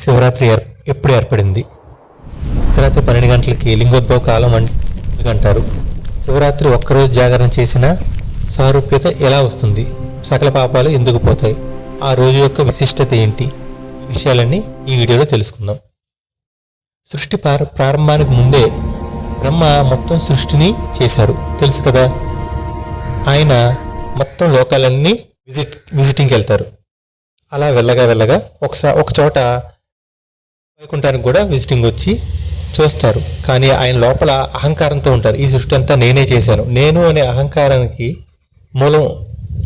శివరాత్రి ఎప్పుడు ఏర్పడింది? రాత్రి 12 గంటలకి లింగోద్భవ కాలం అంటారు. శివరాత్రి ఒక్కరోజు జాగరణ చేసిన సారూప్యత ఎలా వస్తుంది? సకల పాపాలు ఎందుకు పోతాయి? ఆ రోజు యొక్క విశిష్టత ఏంటి? ఈ విషయాలన్నీ ఈ వీడియోలో తెలుసుకుందాం. సృష్టి ప్రారంభానికి ముందే బ్రహ్మ మొత్తం సృష్టిని చేశారు, తెలుసు కదా. ఆయన మొత్తం లోకాలన్నీ విజిటింగ్కి వెళ్తారు. అలా వెళ్ళగా ఒక చోట వైకుంఠానికి కూడా విజిటింగ్ వచ్చి చూస్తారు. కానీ ఆయన లోపల అహంకారంతో ఉంటారు. ఈ సృష్టి అంతా నేనే చేశాను, నేను అనే అహంకారానికి మూలం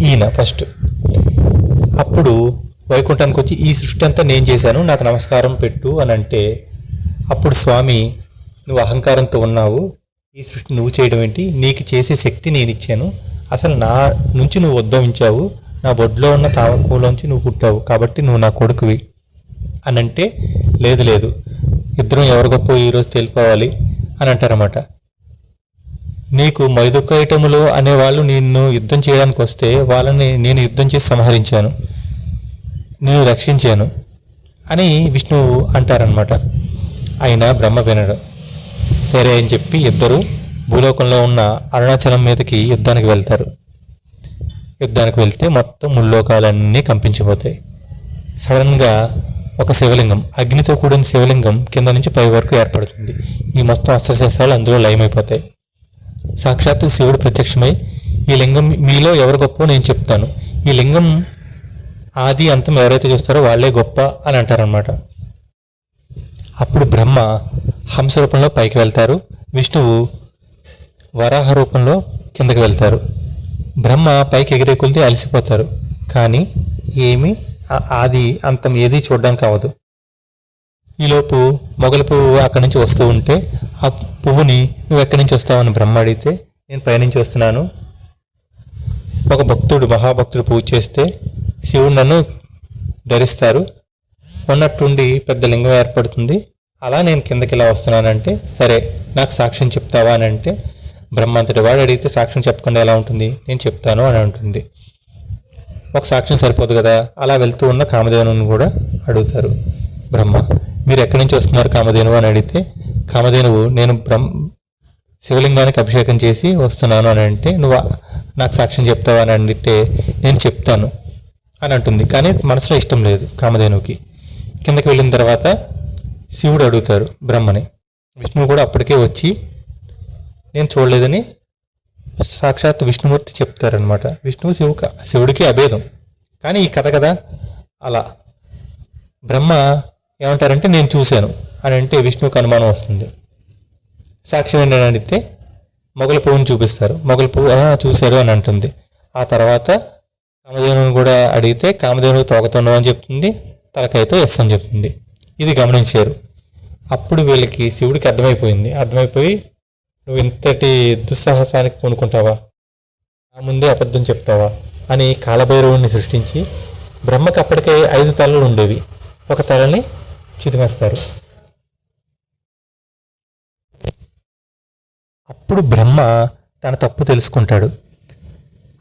ఈయన ఫస్ట్. అప్పుడు వైకుంఠానికి వచ్చి ఈ సృష్టి అంతా నేను చేశాను, నాకు నమస్కారం పెట్టు అని అంటే, అప్పుడు స్వామి, నువ్వు అహంకారంతో ఉన్నావు, ఈ సృష్టి నువ్వు చేయడం ఏంటి? నీకు చేసే శక్తి నేను ఇచ్చాను, అసలు నా నుంచి నువ్వు ఉద్భవించావు, నా బొడ్లో ఉన్న తావకంలోంచి నువ్వు పుట్టావు, కాబట్టి నువ్వు నా కొడుకువి అని అంటే, లేదు ఇద్దరం ఎవరి గొప్ప ఈరోజు తెలిపోవాలి అని అంటారన్నమాట. నీకు మైదుకైటములు అనేవాళ్ళు నిన్ను యుద్ధం చేయడానికి వస్తే వాళ్ళని నేను యుద్ధం చేసి సంహరించాను, నేను రక్షించాను అని విష్ణువు అంటారనమాట. అయినా బ్రహ్మ వినడు. సరే అని చెప్పి ఇద్దరు భూలోకంలో ఉన్న అరుణాచలం మీదకి యుద్ధానికి వెళ్తారు. యుద్ధానికి వెళ్తే మొత్తం ముల్లోకాలన్నీ కంపించిపోతాయి. సడన్గా ఒక శివలింగం, అగ్నితో కూడిన శివలింగం కింద నుంచి పై వరకు ఏర్పడుతుంది. ఈ మొత్తం అస్త్రశస్త్రాలు అందులో లయమైపోతాయి. సాక్షాత్తు శివుడు ప్రత్యక్షమై, ఈ లింగం మీలో ఎవరు గొప్ప నేను చెప్తాను, ఈ లింగం ఆది అంతం ఎవరైతే చూస్తారో వాళ్ళే గొప్ప అని అంటారనమాట. అప్పుడు బ్రహ్మ హంస రూపంలో పైకి వెళ్తారు, విష్ణువు వరాహ రూపంలో కిందకి వెళ్తారు. బ్రహ్మ పైకి ఎగిరే కొలిది అలసిపోతారు, కానీ ఏమి ఆది అంతం ఏది చూడడానికి అవ్వదు. ఈలోపు మొగల పువ్వు అక్కడి నుంచి వస్తూ ఉంటే, ఆ పువ్వుని నువ్వు ఎక్కడి నుంచి వస్తావని బ్రహ్మ అడిగితే, నేను పైనుంచి వస్తున్నాను, ఒక భక్తుడు మహాభక్తుడు పూజ చేస్తే శివుడు నన్ను ధరిస్తారు, ఉన్నట్టుండి పెద్ద లింగం ఏర్పడుతుంది, అలా నేను కిందకి ఇలా వస్తున్నానంటే, సరే నాకు సాక్ష్యం చెప్తావా అని అంటే, బ్రహ్మ అంతటి వాడు అడిగితే సాక్ష్యం చెప్పకుండా ఎలా ఉంటుంది, నేను చెప్తాను అని ఉంటుంది. ఒక సాక్ష్యం సరిపోదు కదా. అలా వెళ్తూ ఉన్న కామధేనువుని కూడా అడుగుతారు బ్రహ్మ, మీరు ఎక్కడి నుంచి వస్తున్నారు కామధేనువు అని అడిగితే, కామధేనువు నేను శివలింగానికి అభిషేకం చేసి వస్తున్నాను అని అంటే, నువ్వు నాకు సాక్ష్యం చెప్తావా అని అంటే, నేను చెప్తాను అని అంటుంది. కానీ మనసులో ఇష్టం లేదు కామధేనువుకి. కిందకి వెళ్ళిన తర్వాత శివుడు అడుగుతారు బ్రహ్మని. విష్ణువు కూడా అప్పటికే వచ్చి నేను చూడలేదని సాక్షాత్ విష్ణుమూర్తి చెప్తారనమాట. విష్ణువు శివుడికి అభేదం. కానీ ఈ కథ కదా, అలా బ్రహ్మ ఏమంటారంటే నేను చూశాను అని అంటే విష్ణువుకి అనుమానం వస్తుంది. సాక్ష్యం ఏంటని అడిగితే మొగల పువ్వుని చూపిస్తారు. మొగల పువ్వు చూశారు అని అంటుంది. ఆ తర్వాత కామధేనువుని కూడా అడిగితే కామధేనువు తోకతున్నావు అని చెప్తుంది, తలకాయతో ఎస్ అని చెప్తుంది. ఇది గమనించారు. అప్పుడు వీళ్ళకి శివుడికి అర్థమైపోయి నువ్వు ఇంతటి దుస్సాహసానికి పూనుకుంటావా, నా ముందే అబద్ధం చెప్తావా అని కాలభైరవుని సృష్టించి, బ్రహ్మకి అప్పటికే 5 తలలు ఉండేవి, ఒక తలని చిదిమేస్తారు. అప్పుడు బ్రహ్మ తన తప్పు తెలుసుకుంటాడు.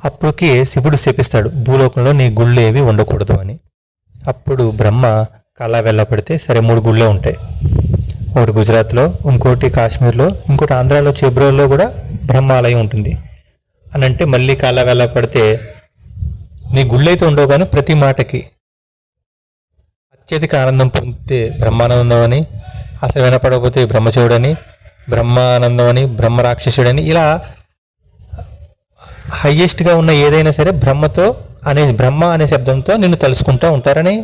అప్పటికే శివుడు శపిస్తాడు, భూలోకంలో నీ గుళ్ళు ఏవి ఉండకూడదు అని. అప్పుడు బ్రహ్మ కళ వెళ్ళపడితే సరే 3 గుళ్ళే ఉంటాయి. ఒకటి గుజరాత్లో, ఇంకోటి కాశ్మీర్లో, ఇంకోటి ఆంధ్రాలో చేబ్రోల్లో కూడా బ్రహ్మాలయం ఉంటుంది అని అంటే, మళ్ళీ కాల వెళ్ళ పడితే నీ గుళ్ళైతే ఉండవు కానీ ప్రతి మాటకి అత్యధిక ఆనందం పొందితే బ్రహ్మానందం అని, అసలు వినపడకపోతే బ్రహ్మచవుడని, బ్రహ్మానందం అని, బ్రహ్మరాక్షసుడని, ఇలా హయ్యెస్ట్గా ఉన్న ఏదైనా సరే బ్రహ్మ అనే శబ్దంతో నిన్ను తలుసుకుంటూ ఉంటారని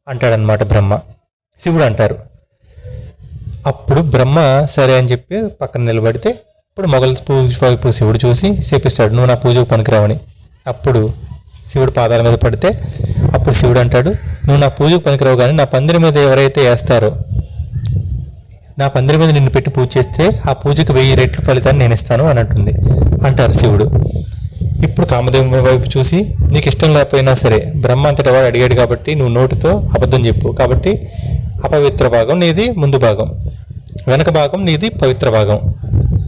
అంటాడనమాట బ్రహ్మ. శివుడు అంటారు. అప్పుడు బ్రహ్మ సరే అని చెప్పి పక్కన నిలబడితే, ఇప్పుడు మొగల పూజ శివుడు చూసి శపిస్తాడు, నువ్వు నా పూజకు పనికిరావని. అప్పుడు శివుడు పాదాల మీద పడితే అప్పుడు శివుడు అంటాడు, నువ్వు నా పూజకు పనికిరావు, కానీ నా పందిరి మీద ఎవరైతే వేస్తారో, నా పందిరి మీద నిన్ను పెట్టి పూజ చేస్తే ఆ పూజకు 1000 రెట్లు ఫలితాన్ని నేను ఇస్తాను అని అంటారు శివుడు. ఇప్పుడు కామదేవుని వైపు చూసి, నీకు ఇష్టం లేకపోయినా సరే బ్రహ్మ అంతటి వాడు అడిగాడు కాబట్టి నువ్వు నోటితో అబద్ధం చెప్పు, కాబట్టి అపవిత్ర భాగం నీది ముందు భాగం, వెనక భాగం నీది పవిత్ర భాగం.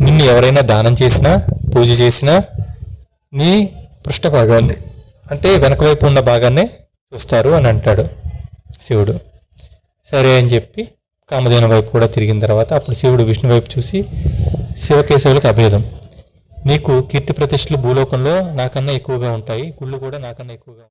నిన్ను ఎవరైనా దానం చేసినా పూజ చేసినా నీ పృష్ఠ భాగాన్ని అంటే వెనక వైపు ఉన్న భాగాన్నే చూస్తారు అని అంటాడు శివుడు. సరే అని చెప్పి కామధేను వైపు కూడా తిరిగిన తర్వాత అప్పుడు శివుడు విష్ణు వైపు చూసి, శివకేశవులకు అభేదం, నీకు కీర్తి ప్రతిష్టలు భూలోకంలో నాకన్నా ఎక్కువగా ఉంటాయి, గుళ్ళు కూడా నాకన్నా ఎక్కువగా